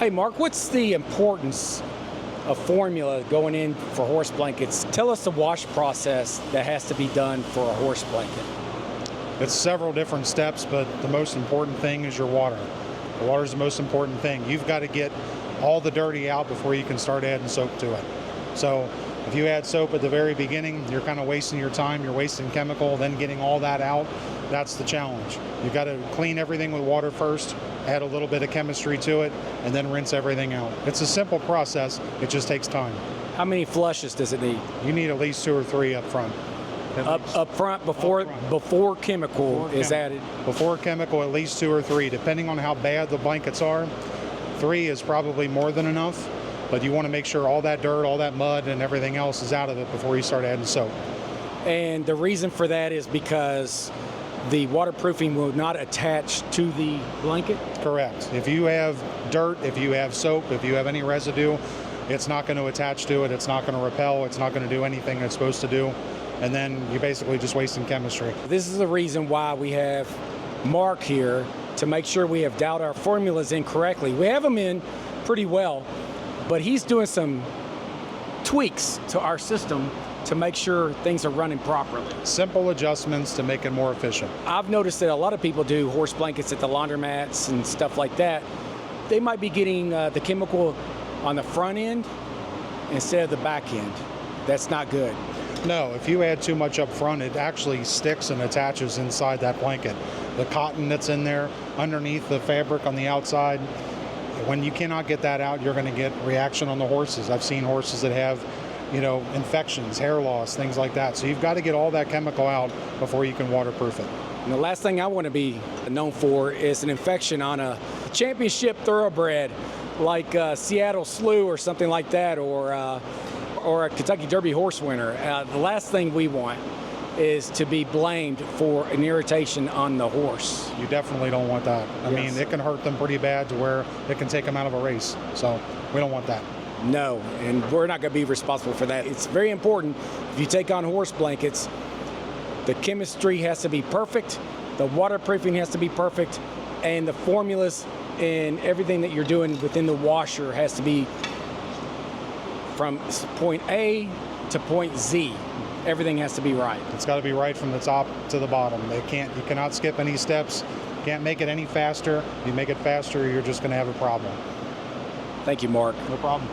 Hey Mark, what's the importance of formula going in for horse blankets? Tell us the wash process that has to be done for a horse blanket. It's several different steps, but the most important thing is your water. The water is the most important thing. You've got to get all the dirty out before you can start adding soap to it. So if you add soap at the very beginning, you're kind of wasting your time, you're wasting chemical, then getting all that out, that's the challenge. You've got to clean everything with water first, add a little bit of chemistry to it, and then rinse everything out. It's a simple process, it just takes time. How many flushes does it need? You need at least 2 or 3 up front. Up front before chemical is added? Before chemical, at least 2 or 3, depending on how bad the blankets are. 3 is probably more than enough, but you want to make sure all that dirt, all that mud, and everything else is out of it before you start adding soap. And the reason for that is because the waterproofing will not attach to the blanket? Correct. If you have dirt, if you have soap, if you have any residue, it's not going to attach to it, it's not going to repel, it's not going to do anything it's supposed to do, and then you're basically just wasting chemistry. This is the reason why we have Mark here, to make sure we have dialed our formulas in correctly. We have them in pretty well, but he's doing some tweaks to our system to make sure things are running properly. Simple adjustments to make it more efficient. I've noticed that a lot of people do horse blankets at the laundromats and stuff like that. They might be getting the chemical on the front end instead of the back end. That's not good. No, if you add too much up front, it actually sticks and attaches inside that blanket. The cotton that's in there, underneath the fabric on the outside, when you cannot get that out, you're going to get reaction on the horses. I've seen horses that have, infections, hair loss, things like that. So you've got to get all that chemical out before you can waterproof it. And the last thing I want to be known for is an infection on a championship thoroughbred like Seattle Slew or something like that, or a Kentucky Derby horse winner. The last thing we want is to be blamed for an irritation on the horse. You definitely don't want that. I mean, it can hurt them pretty bad to where it can take them out of a race. So we don't want that. No, and we're not going to be responsible for that. It's very important, if you take on horse blankets, the chemistry has to be perfect, the waterproofing has to be perfect, and the formulas and everything that you're doing within the washer has to be from point A to point Z. Everything has to be right. It's got to be right from the top to the bottom. You cannot skip any steps. Can't make it any faster. If you make it faster, you're just going to have a problem. Thank you, Mark. No problem.